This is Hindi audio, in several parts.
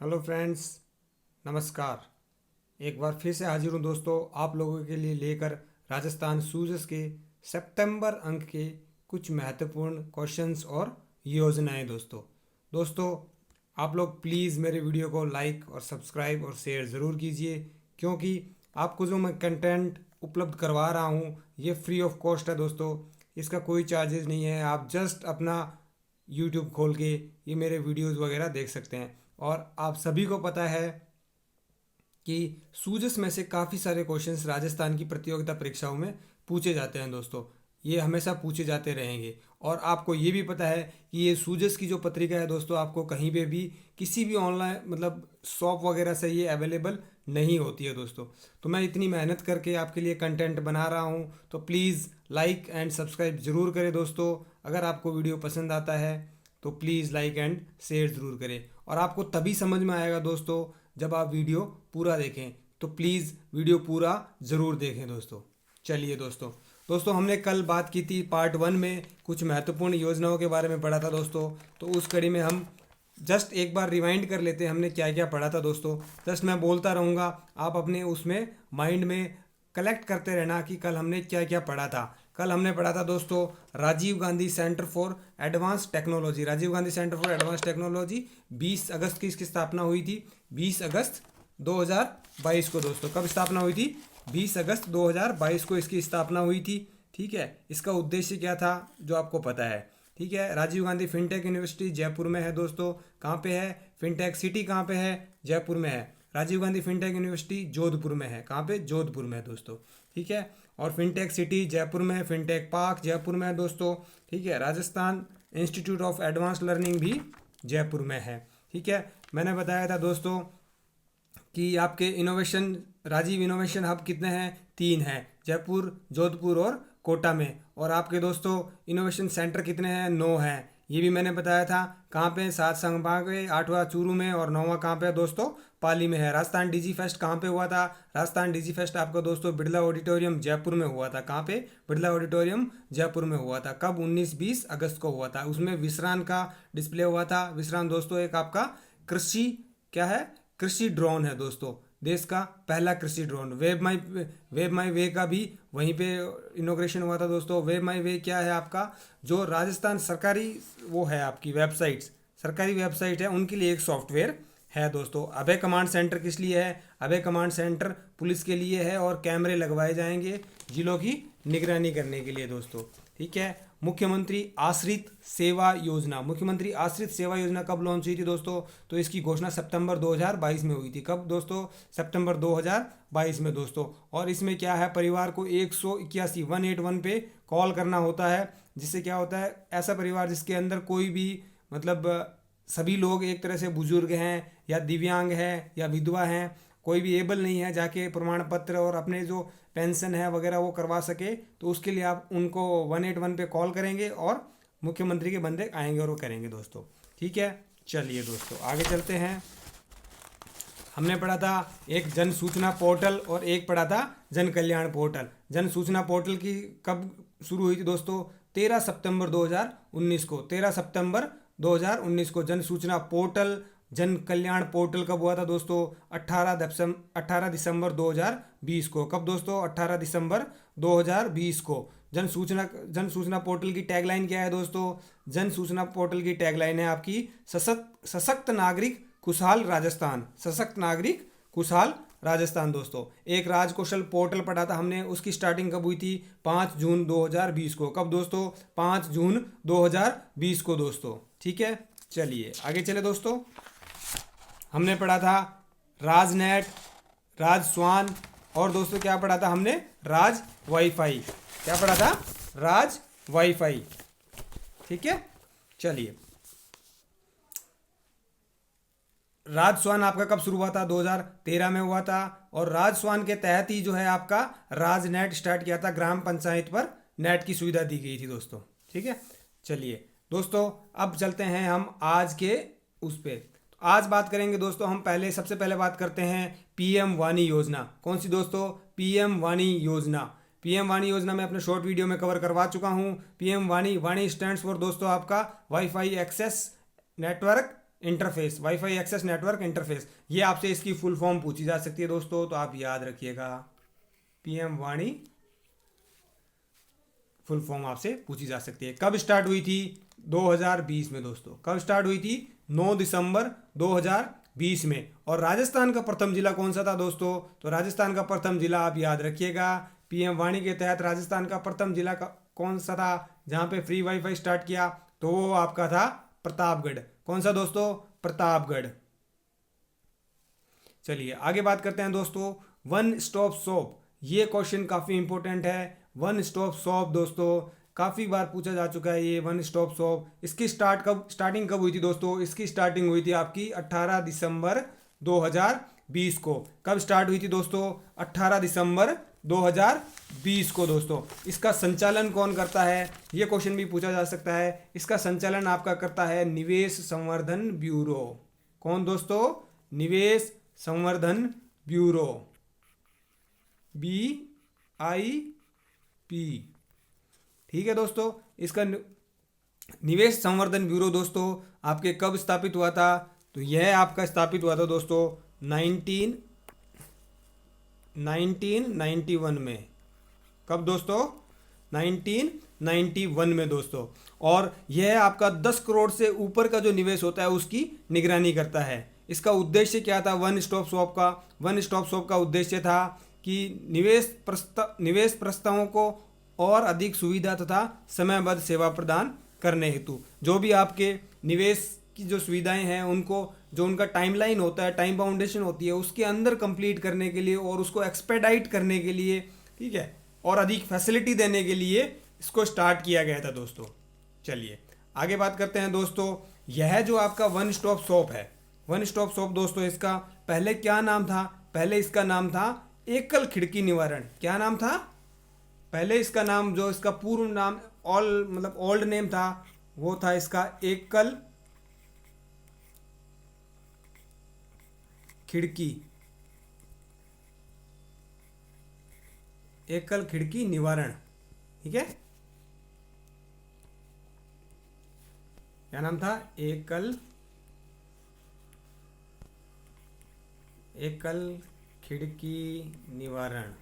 हेलो फ्रेंड्स, नमस्कार। एक बार फिर से हाजिर हूँ दोस्तों, आप लोगों के लिए लेकर राजस्थान सूजस के सितंबर अंक के कुछ महत्वपूर्ण क्वेश्चंस और योजनाएं। दोस्तों आप लोग प्लीज़ मेरे वीडियो को लाइक और सब्सक्राइब और शेयर ज़रूर कीजिए, क्योंकि आपको जो मैं कंटेंट उपलब्ध करवा रहा हूँ ये फ्री ऑफ कॉस्ट है दोस्तों। इसका कोई चार्जेस नहीं है। आप जस्ट अपना यूट्यूब खोल के ये मेरे वीडियोस वगैरह देख सकते हैं। और आप सभी को पता है कि सूजस में से काफ़ी सारे क्वेश्चंस राजस्थान की प्रतियोगिता परीक्षाओं में पूछे जाते हैं दोस्तों। ये हमेशा पूछे जाते रहेंगे। और आपको ये भी पता है कि ये सूजस की जो पत्रिका है दोस्तों, आपको कहीं पे भी किसी भी ऑनलाइन मतलब शॉप वगैरह से ये अवेलेबल नहीं होती है दोस्तों। तो मैं इतनी मेहनत करके आपके लिए कंटेंट बना रहा हूँ, तो प्लीज़ लाइक एंड सब्सक्राइब ज़रूर करें दोस्तों। अगर आपको वीडियो पसंद आता है तो प्लीज़ लाइक एंड शेयर ज़रूर करें। और आपको तभी समझ में आएगा दोस्तों जब आप वीडियो पूरा देखें, तो प्लीज़ वीडियो पूरा ज़रूर देखें दोस्तों। चलिए दोस्तों हमने कल बात की थी पार्ट 1 में कुछ महत्वपूर्ण योजनाओं के बारे में पढ़ा था दोस्तों। तो उस कड़ी में हम जस्ट एक बार रिवाइंड कर लेते हैं हमने क्या क्या पढ़ा था दोस्तों। जस्ट मैं बोलता रहूँगा, आप अपने उसमें माइंड में कलेक्ट करते रहना कि कल हमने क्या क्या पढ़ा था। कल हमने पढ़ा था दोस्तों Rajiv Gandhi centre for advance technology. Rajiv Gandhi centre for advance technology 20 अगस्त की इसकी स्थापना हुई थी। 20 अगस्त 2022 को दोस्तों। कब स्थापना हुई थी? 20 अगस्त 2022 को इसकी स्थापना हुई थी। ठीक है, इसका उद्देश्य क्या था जो आपको पता है। ठीक है, राजीव गांधी फिनटेक यूनिवर्सिटी जयपुर में है दोस्तों। कहाँ पे है? फिनटेक सिटी कहाँ पे है? जयपुर में है। राजीव गांधी फिनटेक यूनिवर्सिटी जोधपुर में है। कहाँ पे? जोधपुर में है दोस्तों। ठीक है, और फिनटेक सिटी जयपुर में है। फिनटेक पार्क जयपुर में है दोस्तों। ठीक है, Rajasthan institute of advance learning भी जयपुर में है। ठीक है, मैंने बताया था दोस्तों कि आपके इनोवेशन राजीव इनोवेशन हब कितने हैं? 3 हैं, जयपुर, जोधपुर और कोटा में। और आपके दोस्तों इनोवेशन सेंटर कितने हैं? 9 हैं। ये भी मैंने बताया था। कहाँ पे? 7 संभाग में, 8वां चूरू में और 9वां कहाँ पे है दोस्तों? पाली में है। राजस्थान डिजी फेस्ट कहाँ पे हुआ था? राजस्थान डिजी फेस्ट आपका दोस्तों बिरला ऑडिटोरियम जयपुर में हुआ था। कहाँ पे? बिरला ऑडिटोरियम जयपुर में हुआ था। कब? 19-20 अगस्त को हुआ था। उसमें विश्रान का डिस्प्ले हुआ था। विश्रान दोस्तों एक आपका कृषि क्या है? कृषि ड्रोन है दोस्तों। देश का पहला कृषि ड्रोन। वेब माई वे का भी वहीं पे इनोग्रेशन हुआ था दोस्तों। वेब माई वे क्या है आपका? जो राजस्थान सरकारी वो है आपकी वेबसाइट्स, सरकारी वेबसाइट है, उनके लिए एक सॉफ्टवेयर है दोस्तों। अभय कमांड सेंटर किस लिए है? अभय कमांड सेंटर पुलिस के लिए है और कैमरे लगवाए जाएंगे जिलों की निगरानी करने के लिए दोस्तों। ठीक है, मुख्यमंत्री आश्रित सेवा योजना। मुख्यमंत्री आश्रित सेवा योजना कब लॉन्च हुई थी दोस्तों? तो इसकी घोषणा सितंबर 2022 में हुई थी। कब दोस्तों? सितंबर 2022 में दोस्तों। और इसमें क्या है? परिवार को 181 पे कॉल करना होता है, जिससे क्या होता है? ऐसा परिवार जिसके अंदर कोई भी मतलब सभी लोग एक तरह से बुजुर्ग हैं या दिव्यांग हैं या विधवा हैं, कोई भी एबल नहीं है, जाके प्रमाण पत्र और अपने जो पेंशन है वगैरह वो करवा सके, तो उसके लिए आप उनको 181 पे कॉल करेंगे और मुख्यमंत्री के बंदे आएंगे और वो करेंगे दोस्तों। ठीक है, चलिए दोस्तों आगे चलते हैं। हमने पढ़ा था एक जन सूचना पोर्टल और एक पढ़ा था जन कल्याण पोर्टल। जन सूचना पोर्टल की कब शुरू हुई थी दोस्तों? 13 सितंबर 2019 को। 13 सितंबर 2019 को जन सूचना पोर्टल। जन कल्याण पोर्टल कब हुआ था दोस्तों? 18 दिसंबर 2020 को। कब दोस्तों? 18 दिसंबर 2020 को। जन सूचना पोर्टल की टैगलाइन क्या है दोस्तों? जन सूचना पोर्टल की टैगलाइन है आपकी सशक्त नागरिक खुशहाल राजस्थान। सशक्त नागरिक खुशहाल राजस्थान दोस्तों। एक राजकौशल पोर्टल पढ़ा था हमने, उसकी स्टार्टिंग कब हुई थी? 5 जून 2020 को। कब दोस्तों? 5 जून 2020 को दोस्तों। ठीक है, चलिए आगे चले दोस्तों। हमने पढ़ा था राजनेट, राज स्वान और दोस्तों क्या पढ़ा था हमने? राज वाईफाई। क्या पढ़ा था? राज वाईफाई। ठीक है, चलिए। राज स्वान आपका कब शुरू हुआ था? 2013 में हुआ था। और राज स्वान के तहत ही जो है आपका राज नेट स्टार्ट किया था। ग्राम पंचायत पर नेट की सुविधा दी गई थी दोस्तों। ठीक है, चलिए दोस्तों अब चलते हैं हम आज के उस पे। तो आज बात करेंगे दोस्तों हम सबसे पहले बात करते हैं पीएम वाणी योजना। कौन सी दोस्तों? पीएम वाणी योजना। पीएम वाणी योजना मैं अपने शॉर्ट वीडियो में कवर करवा चुका हूँ। पीएम वाणी स्टैंड्स फॉर दोस्तों आपका wifi access network interface, wifi access network interface, ये आपसे इसकी फुल फॉर्म पूछी जा सकती है दोस्तों, तो आप याद रखिएगा। पीएम वाणी फुल फॉर्म आपसे पूछी जा सकती है। कब स्टार्ट हुई थी? 2020 में दोस्तों। कब स्टार्ट हुई थी? 9 दिसंबर 2020 में। और राजस्थान का प्रथम जिला कौन सा था दोस्तों? तो राजस्थान का प्रथम जिला आप याद रखिएगा, पीएम वाणी के तहत राजस्थान का प्रथम जिला कौन सा था जहां पे फ्री वाईफाई स्टार्ट किया? तो वो आपका था प्रतापगढ़। कौन सा दोस्तों? प्रतापगढ़। चलिए आगे बात करते हैं दोस्तों, वन स्टॉप शॉप। ये क्वेश्चन काफ़ी इंपॉर्टेंट है। वन स्टॉप शॉप दोस्तों काफ़ी बार पूछा जा चुका है। ये वन स्टॉप शॉप, इसकी स्टार्टिंग कब हुई थी दोस्तों? इसकी स्टार्टिंग हुई थी आपकी 18 दिसंबर 2020 को। कब स्टार्ट हुई थी दोस्तों? 18 दिसंबर 2020 को दोस्तों। इसका संचालन कौन करता है? ये क्वेश्चन भी पूछा जा सकता है। इसका संचालन आपका करता है निवेश संवर्धन ब्यूरो। कौन दोस्तों? निवेश संवर्धन ब्यूरो, BIP। ठीक है दोस्तों। इसका निवेश संवर्धन ब्यूरो दोस्तों आपके कब स्थापित हुआ था? तो यह आपका स्थापित हुआ था दोस्तों 1991 में। कब दोस्तों? 1991 में दोस्तों। और यह आपका 10 करोड़ से ऊपर का जो निवेश होता है उसकी निगरानी करता है। इसका उद्देश्य क्या था वन स्टॉप शॉप का? वन स्टॉप शॉप का उद्देश्य था कि निवेश प्रस्तावों को और अधिक सुविधा तथा समयबद्ध सेवा प्रदान करने हेतु जो भी आपके निवेश की जो सुविधाएं हैं उनको, जो उनका टाइमलाइन होता है, टाइम बाउंडेशन होती है, उसके अंदर कंप्लीट करने के लिए और उसको एक्सपेडाइट करने के लिए, ठीक है, और अधिक फैसिलिटी देने के लिए इसको स्टार्ट किया गया था दोस्तों। चलिए आगे बात करते हैं दोस्तों। यह जो आपका वन स्टॉप शॉप है, वन स्टॉप शॉप दोस्तों, इसका पहले क्या नाम था? पहले इसका नाम था एकल खिड़की निवारण। क्या नाम था? पहले इसका नाम, जो इसका पूर्व नाम ओल्ड नेम था, वो था इसका एकल खिड़की निवारण। ठीक है, क्या नाम था? एकल खिड़की निवारण।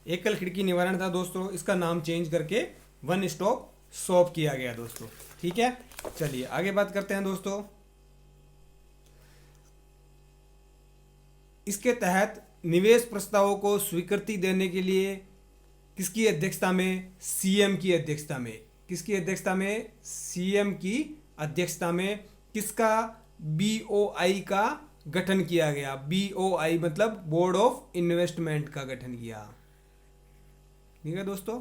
एकल खिड़की निवारण था दोस्तों। इसका नाम चेंज करके वन स्टॉप शॉप किया गया दोस्तों। ठीक है, चलिए आगे बात करते हैं दोस्तों। इसके तहत निवेश प्रस्तावों को स्वीकृति देने के लिए किसकी अध्यक्षता में? सीएम की अध्यक्षता में। किसकी अध्यक्षता में? सीएम की अध्यक्षता में। किसका? BOI का गठन किया गया। BOI मतलब बोर्ड ऑफ इन्वेस्टमेंट का गठन किया। ठीक है दोस्तों।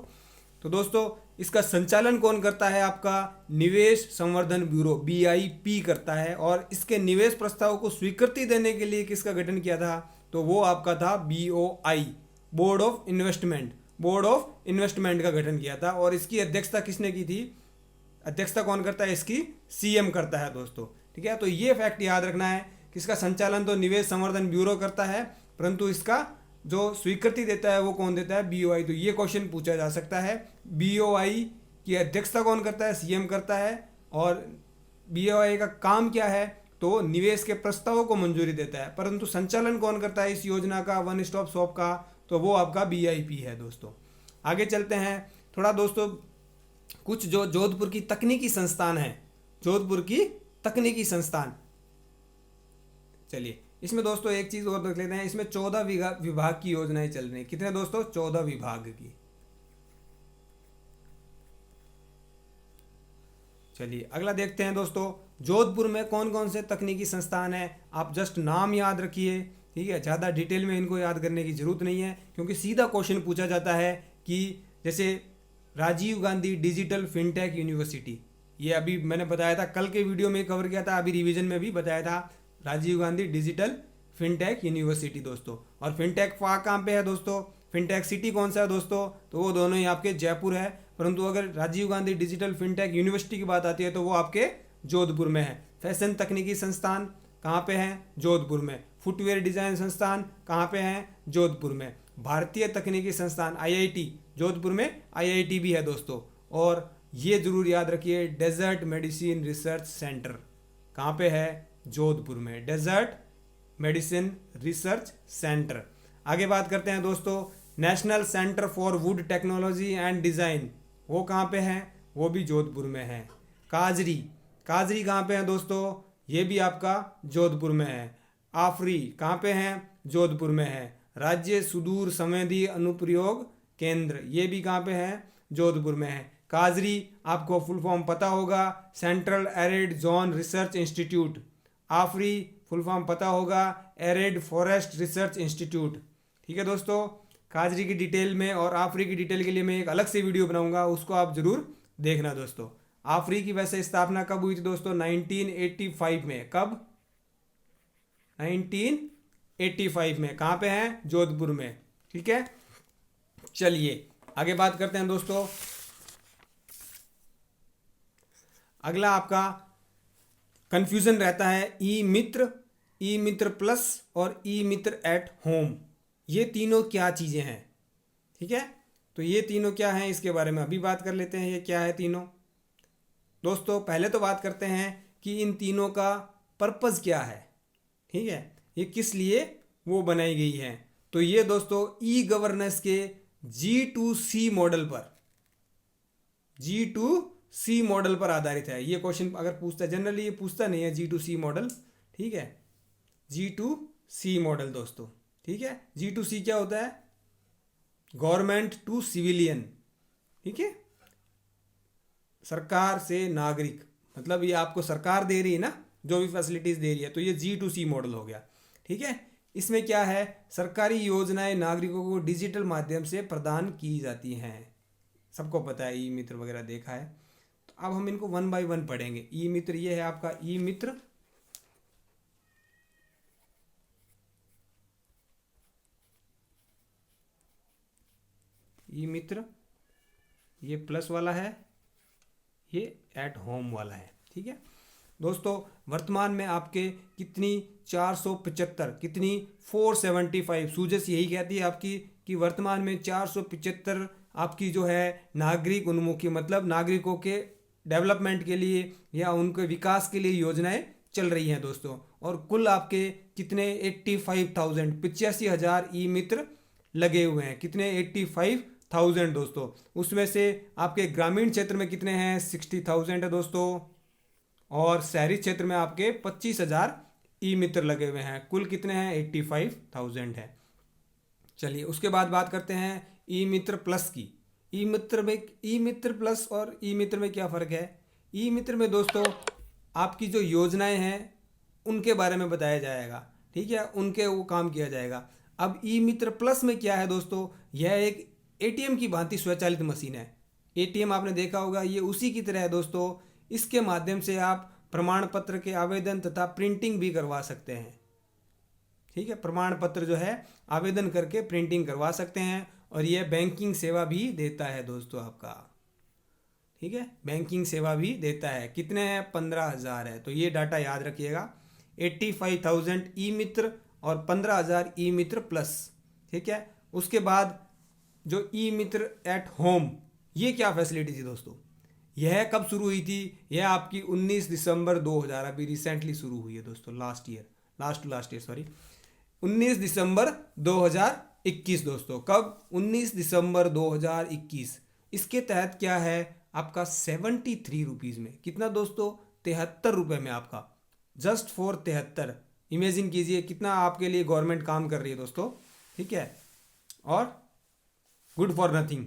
तो दोस्तों इसका संचालन कौन करता है? आपका निवेश संवर्धन ब्यूरो, BIP करता है। और इसके निवेश प्रस्ताव को स्वीकृति देने के लिए किसका गठन किया था? तो वो आपका था BOI, बोर्ड ऑफ इन्वेस्टमेंट का गठन किया था। और इसकी अध्यक्षता किसने की थी? अध्यक्षता कौन करता है इसकी? सीएम करता है दोस्तों। ठीक है, तो ये फैक्ट याद रखना है कि इसका संचालन तो निवेश संवर्धन ब्यूरो करता है, परंतु इसका जो स्वीकृति देता है वो कौन देता है? BOI। तो ये क्वेश्चन पूछा जा सकता है। BOI की अध्यक्षता कौन करता है? सीएम करता है। और BOI का काम क्या है? तो निवेश के प्रस्तावों को मंजूरी देता है। परंतु संचालन कौन करता है इस योजना का, वन स्टॉप शॉप का? तो वो आपका BIP है दोस्तों। आगे चलते हैं थोड़ा दोस्तों। कुछ जो जोधपुर की तकनीकी संस्थान है, जोधपुर की तकनीकी संस्थान, चलिए इसमें दोस्तों एक चीज और देख लेते हैं। इसमें 14 विभाग की योजनाएं चल रही हैं। कितने दोस्तों? 14 विभाग की। चलिए अगला देखते हैं दोस्तों। जोधपुर में कौन कौन से तकनीकी संस्थान हैं? आप जस्ट नाम याद रखिए, ठीक है, ज़्यादा डिटेल में इनको याद करने की जरूरत नहीं है, क्योंकि सीधा क्वेश्चन पूछा जाता है कि जैसे Rajiv Gandhi digital fintech university, ये अभी मैंने बताया था, कल के वीडियो में कवर किया था, अभी रिवीजन में भी बताया था, Rajiv Gandhi digital fintech university दोस्तों। और फिनटेक कहाँ पे है दोस्तों? फिनटेक सिटी कौन सा है दोस्तों? तो वो दोनों ही आपके जयपुर है। परंतु अगर Rajiv Gandhi digital fintech university की बात आती है तो वो आपके जोधपुर में है। फैशन तकनीकी संस्थान कहाँ पे है? जोधपुर में। फुटवेयर डिजाइन संस्थान कहाँ पे है? जोधपुर में। भारतीय तकनीकी संस्थान IIT जोधपुर में IIT भी है दोस्तों। और ये जरूर याद रखिए, डेजर्ट मेडिसिन रिसर्च सेंटर कहाँ पे है? जोधपुर में, डेजर्ट मेडिसिन रिसर्च सेंटर। आगे बात करते हैं दोस्तों, national centre for would technology and design, वो कहाँ पे है? वो भी जोधपुर में है। काजरी, काजरी कहाँ पे है दोस्तों? ये भी आपका जोधपुर में है। आफरी कहाँ पे है? जोधपुर में है। राज्य सुदूर संवेदी अनुप्रयोग केंद्र, ये भी कहाँ पे है? जोधपुर में है। काजरी आपको फुल फॉर्म पता होगा, central arid zone research institute. AFRI full form पता होगा, एरिड फॉरेस्ट रिसर्च इंस्टीट्यूट। ठीक है दोस्तों, काजरी की डिटेल में और आफरी की डिटेल के लिए मैं एक अलग से वीडियो बनाऊंगा, उसको आप जरूर देखना दोस्तों। आफरी की वैसे स्थापना कब हुई थी दोस्तों? 1985 में। कब? 1985 में। कहाँ पे है? जोधपुर में। ठीक है, चलिए आगे बात करते हैं दोस्तों। अगला आपका कंफ्यूजन रहता है ई मित्र प्लस और ई मित्र एट होम, ये तीनों क्या चीज़ें हैं? ठीक है, तो ये तीनों क्या हैं इसके बारे में अभी बात कर लेते हैं। ये क्या है तीनों दोस्तों? पहले तो बात करते हैं कि इन तीनों का पर्पज़ क्या है। ठीक है, ये किस लिए वो बनाई गई है? तो ये दोस्तों ई गवर्नेंस के G2C मॉडल पर, G2C मॉडल पर आधारित है। ये क्वेश्चन अगर पूछता है, जनरली ये पूछता नहीं है G2C मॉडल। ठीक है, G2C मॉडल दोस्तों। ठीक है, G2C क्या होता है? Government to civilian. ठीक है, सरकार से नागरिक, मतलब ये आपको सरकार दे रही है ना, जो भी फैसिलिटीज दे रही है, तो ये G2C मॉडल हो गया। ठीक है, इसमें क्या है? सरकारी योजनाएं नागरिकों को डिजिटल माध्यम से प्रदान की जाती हैं। सबको पता है, ई मित्र वगैरह देखा है। तो अब हम इनको वन बाय वन पढ़ेंगे। ई मित्र, ये है आपका ई मित्र। ई मित्र ये प्लस वाला है, ये एट होम वाला है। ठीक है दोस्तों, वर्तमान में आपके कितनी 475, कितनी 475, सूजस यही कहती है आपकी कि वर्तमान में 475 आपकी जो है नागरिक उन्मुखी, मतलब नागरिकों के डेवलपमेंट के लिए या उनके विकास के लिए योजनाएं चल रही हैं दोस्तों। और कुल आपके कितने 85,000, 85,000 ई मित्र लगे हुए हैं। कितने? 85,000 दोस्तों। उसमें से आपके ग्रामीण क्षेत्र में कितने हैं? 60,000 है दोस्तों। और शहरी क्षेत्र में आपके 25,000 ई मित्र लगे हुए हैं। कुल कितने हैं? 85,000 है। चलिए उसके बाद बात करते हैं ई मित्र प्लस की। ई मित्र प्लस और ई मित्र में क्या फ़र्क है? ई मित्र में दोस्तों आपकी जो योजनाएं हैं उनके बारे में बताया जाएगा। ठीक है, उनके वो काम किया जाएगा। अब ई मित्र प्लस में क्या है दोस्तों? यह एक एटीएम की भांति स्वचालित मशीन है। एटीएम आपने देखा होगा, ये उसी की तरह है दोस्तों। इसके माध्यम से आप प्रमाण पत्र के आवेदन तथा प्रिंटिंग भी करवा सकते हैं। ठीक है, प्रमाण पत्र जो है आवेदन करके प्रिंटिंग करवा सकते हैं। और यह बैंकिंग सेवा भी देता है दोस्तों आपका। ठीक है, बैंकिंग सेवा भी देता है। कितने हैं? 15,000 है। तो ये डाटा याद रखिएगा, 85,000 ई मित्र और 15,000 ई मित्र प्लस। ठीक है, उसके बाद जो ई मित्र एट होम, ये क्या फैसिलिटी थी दोस्तों? यह कब शुरू हुई थी? यह आपकी 19 दिसंबर 2000, अभी रिसेंटली शुरू हुई है दोस्तों, लास्ट ईयर सॉरी, 19 दिसंबर 2021 दोस्तों। कब? 19 दिसंबर 2021। इसके तहत क्या है आपका 73 रुपीज़ में, कितना दोस्तों? 73 रुपये में आपका, जस्ट फॉर 73। इमेजिन कीजिए कितना आपके लिए गवर्नमेंट काम कर रही है दोस्तों। ठीक है, और गुड फॉर नथिंग,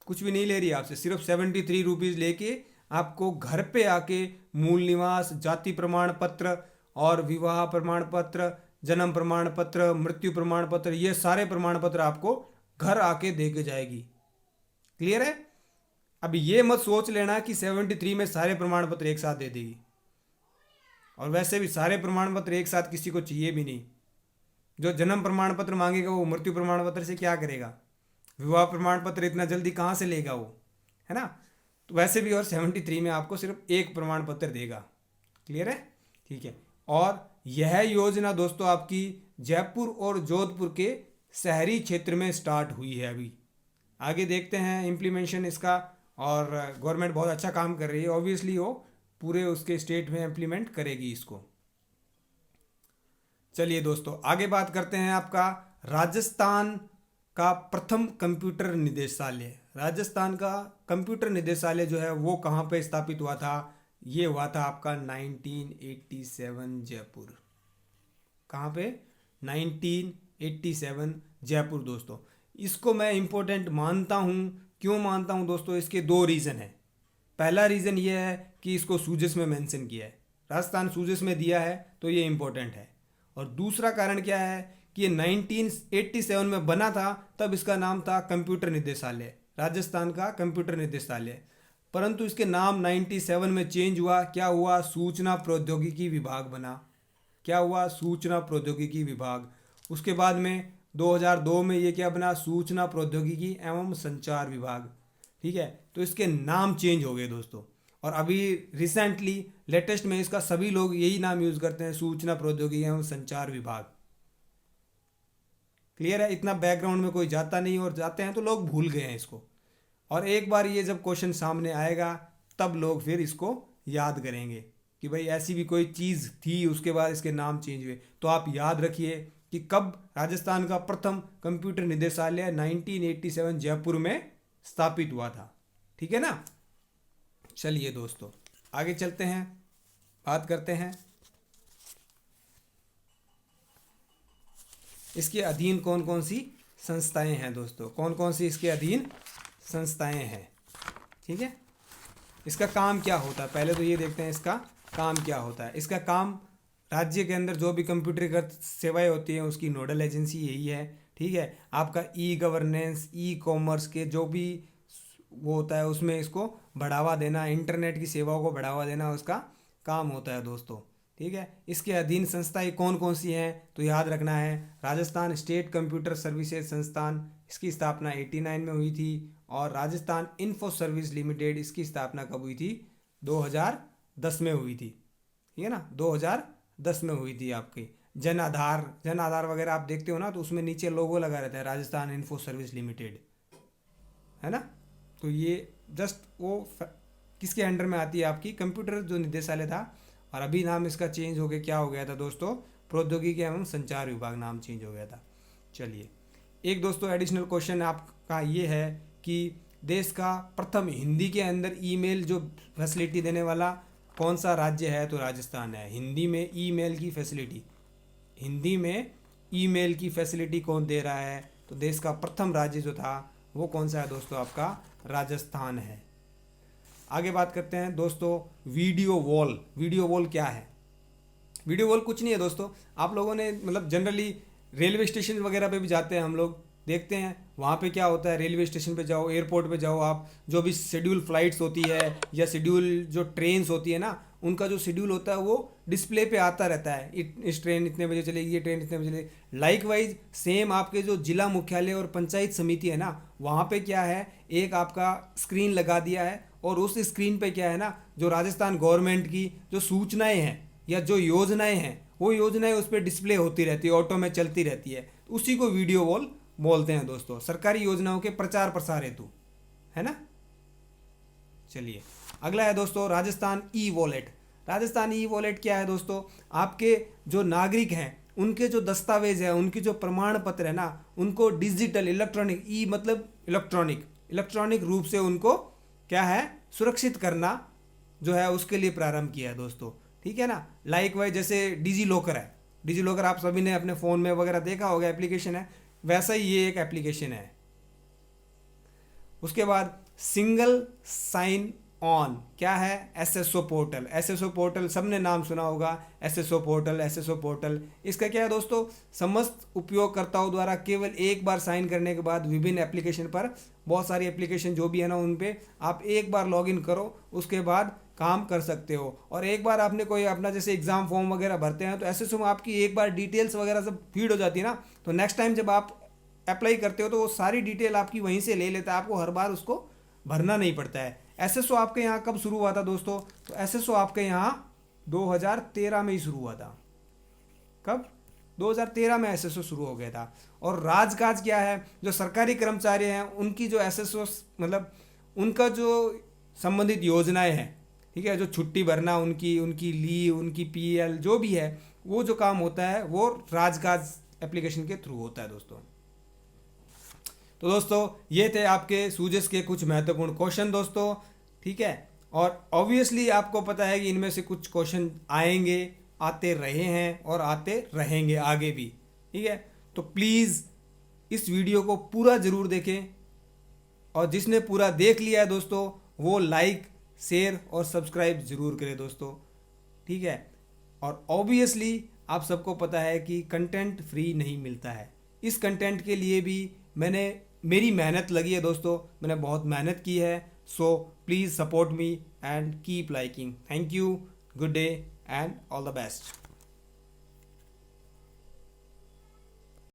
कुछ भी नहीं ले रही है आपसे, सिर्फ 73 रुपीज़ लेके आपको घर पे आके मूल निवास, जाति प्रमाण पत्र और विवाह प्रमाण पत्र, जन्म प्रमाण पत्र, मृत्यु प्रमाण पत्र, ये सारे प्रमाण पत्र आपको घर आके दे के जाएगी। क्लियर है? अब ये मत सोच लेना कि 73 में सारे प्रमाण पत्र एक साथ दे देगी। और वैसे भी सारे प्रमाण पत्र एक साथ किसी को चाहिए भी नहीं। जो जन्म प्रमाण पत्र मांगेगा वो मृत्यु प्रमाण पत्र से क्या करेगा? विवाह प्रमाण पत्र इतना जल्दी कहाँ से लेगा वो, है ना? तो वैसे भी और 73 में आपको सिर्फ एक प्रमाण पत्र देगा। क्लियर है? ठीक है, और यह योजना दोस्तों आपकी जयपुर और जोधपुर के शहरी क्षेत्र में स्टार्ट हुई है। अभी आगे देखते हैं इम्प्लीमेंटेशन इसका, और गवर्नमेंट बहुत अच्छा काम कर रही है। ऑब्वियसली वो पूरे उसके स्टेट में इम्प्लीमेंट करेगी इसको। चलिए दोस्तों आगे बात करते हैं आपका राजस्थान का प्रथम कंप्यूटर निदेशालय। राजस्थान का कंप्यूटर निदेशालय जो है वो कहाँ पे स्थापित हुआ था? ये हुआ था आपका 1987 जयपुर। कहाँ पे? 1987 जयपुर दोस्तों। इसको मैं इम्पोर्टेंट मानता हूँ। क्यों मानता हूँ दोस्तों? इसके दो रीज़न है। पहला रीज़न ये है कि इसको सूजस में मेंशन किया है, राजस्थान सूजस में दिया है तो ये इम्पोर्टेंट है। और दूसरा कारण क्या है कि ये 1987 में बना था, तब इसका नाम था कंप्यूटर निदेशालय, राजस्थान का कंप्यूटर निदेशालय। परंतु इसके नाम 97 में चेंज हुआ। क्या हुआ? सूचना प्रौद्योगिकी विभाग बना। क्या हुआ? सूचना प्रौद्योगिकी विभाग। उसके बाद में 2002 में ये क्या बना? सूचना प्रौद्योगिकी एवं संचार विभाग। ठीक है, तो इसके नाम चेंज हो गए दोस्तों। और अभी रिसेंटली लेटेस्ट में इसका सभी लोग यही नाम यूज करते हैं, सूचना प्रौद्योगिकी एवं संचार विभाग। क्लियर है? इतना बैकग्राउंड में कोई जाता नहीं, और जाते हैं तो लोग भूल गए हैं इसको। और एक बार ये जब क्वेश्चन सामने आएगा तब लोग फिर इसको याद करेंगे कि भाई ऐसी भी कोई चीज़ थी, उसके बाद इसके नाम चेंज हुए। तो आप याद रखिए कि कब राजस्थान का प्रथम कंप्यूटर निदेशालय 1987 जयपुर में स्थापित हुआ था। ठीक है ना? चलिए दोस्तों आगे चलते हैं, बात करते हैं इसके अधीन कौन कौन सी संस्थाएं हैं दोस्तों। कौन कौन सी इसके अधीन संस्थाएं हैं। ठीक है, इसका काम क्या होता है पहले तो ये देखते हैं इसका काम क्या होता है। इसका काम राज्य के अंदर जो भी कंप्यूटरीकृत सेवाएं होती हैं उसकी नोडल एजेंसी यही है। ठीक है, आपका ई गवर्नेंस, ई कॉमर्स के जो भी वो होता है उसमें इसको बढ़ावा देना, इंटरनेट की सेवाओं को बढ़ावा देना उसका काम होता है दोस्तों। ठीक है, इसके अधीन संस्थाएं कौन कौन सी हैं तो याद रखना है। राजस्थान स्टेट कंप्यूटर सर्विसेज संस्थान, इसकी स्थापना 89 में हुई थी। और राजस्थान इन्फो सर्विस लिमिटेड, इसकी स्थापना कब हुई थी? 2010 में हुई थी। ठीक है ना, 2010 में हुई थी। आपकी जन आधार वगैरह आप देखते हो ना, तो उसमें नीचे लोगो लगा रहता है राजस्थान इन्फो सर्विस लिमिटेड, है ना। तो ये जस्ट वो किसके अंडर में आती है? आपकी कंप्यूटर जो निदेशालय था। और अभी नाम इसका चेंज हो गया, क्या हो गया था दोस्तों? प्रौद्योगिकी एवं संचार विभाग नाम चेंज हो गया था। चलिए एक दोस्तों एडिशनल क्वेश्चन आपका ये है कि देश का प्रथम हिंदी के अंदर ईमेल जो फैसिलिटी देने वाला कौन सा राज्य है? तो राजस्थान है। हिंदी में ईमेल की फैसिलिटी, हिंदी में ईमेल की फैसिलिटी कौन दे रहा है? तो देश का प्रथम राज्य जो था वो कौन सा है दोस्तों? आपका राजस्थान है। आगे बात करते हैं दोस्तों वीडियो वॉल। वीडियो वॉल क्या है? वीडियो वॉल कुछ नहीं है दोस्तों। आप लोगों ने मतलब जनरली रेलवे स्टेशन वगैरह पे भी जाते हैं, हम लोग देखते हैं वहाँ पे क्या होता है। रेलवे स्टेशन पे जाओ, एयरपोर्ट पे जाओ, आप जो भी शेड्यूल फ्लाइट्स होती है या शेड्यूल जो ट्रेन्स होती है ना, उनका जो शेड्यूल होता है वो डिस्प्ले पे आता रहता है। इस ट्रेन इतने बजे चलेगी, ये ट्रेन इतने बजे चलेगी। लाइकवाइज सेम आपके जो जिला मुख्यालय और पंचायत समिति है ना, वहाँ पे क्या है, एक आपका स्क्रीन लगा दिया है। और उस स्क्रीन पे क्या है ना, जो राजस्थान गवर्नमेंट की जो सूचनाएं हैं या जो योजनाएं हैं, वो योजनाएं उस पर डिस्प्ले होती रहती है, ऑटो में चलती रहती है। उसी को वीडियो वॉल बोलते हैं दोस्तों, सरकारी योजनाओं के प्रचार प्रसार हेतु, है ना। चलिए अगला है दोस्तों Rajasthan e wallet. Rajasthan e wallet क्या है दोस्तों? आपके जो नागरिक हैं उनके जो दस्तावेज है, उनकी जो प्रमाण पत्र है ना, उनको डिजिटल इलेक्ट्रॉनिक, ई मतलब इलेक्ट्रॉनिक रूप से उनको क्या है, सुरक्षित करना जो है उसके लिए प्रारंभ किया है दोस्तों। ठीक है ना। लाइक वाइज जैसे डिजी लॉकर है, डिजी लॉकर आप सभी ने अपने फ़ोन में वगैरह देखा होगा, एप्लीकेशन है, वैसा ही ये एक एप्लीकेशन है। उसके बाद सिंगल साइन ऑन क्या है? SSO portal. एसएसओ पोर्टल सबने नाम सुना होगा, एसएसओ पोर्टल, एसएसओ पोर्टल। इसका क्या है दोस्तों? समस्त उपयोगकर्ताओं द्वारा केवल एक बार साइन करने के बाद विभिन्न एप्लीकेशन पर, बहुत सारी एप्लीकेशन जो भी है ना, उन पे आप एक बार लॉगिन करो, उसके बाद काम कर सकते हो। और एक बार आपने कोई अपना जैसे एग्जाम फॉर्म वगैरह भरते हैं तो एसएसओ में आपकी एक बार डिटेल्स वगैरह सब फीड हो जाती है ना, तो नेक्स्ट टाइम जब आप अप्लाई करते हो तो वो सारी डिटेल आपकी वहीं से ले लेता है, आपको हर बार उसको भरना नहीं पड़ता है। एसएसओ आपके यहाँ कब शुरू हुआ था दोस्तों? तो एसएसओ आपके यहाँ 2013 में ही शुरू हुआ था। कब? 2013 में एसएसओ शुरू हो गया था। और राजकाज क्या है? जो सरकारी कर्मचारी हैं उनकी जो एसएसओ मतलब उनका जो संबंधित योजनाएं हैं, ठीक है, जो छुट्टी भरना उनकी उनकी लीव, उनकी पीएल जो भी है, वो जो काम होता है वो राजकाज एप्लीकेशन के थ्रू होता है दोस्तों। तो दोस्तों ये थे आपके सूजस के कुछ महत्वपूर्ण क्वेश्चन दोस्तों, ठीक है। और ऑब्वियसली आपको पता है कि इनमें से कुछ क्वेश्चन आएंगे, आते रहे हैं और आते रहेंगे आगे भी, ठीक है। तो प्लीज़ इस वीडियो को पूरा ज़रूर देखें, और जिसने पूरा देख लिया है दोस्तों वो लाइक, शेयर और सब्सक्राइब ज़रूर करें दोस्तों, ठीक है। और ऑब्वियसली आप सबको पता है कि कंटेंट फ्री नहीं मिलता है। इस कंटेंट के लिए भी मेरी मेहनत लगी है दोस्तों, मैंने बहुत मेहनत की है। So please support me and keep liking. Thank you, good day and all the best.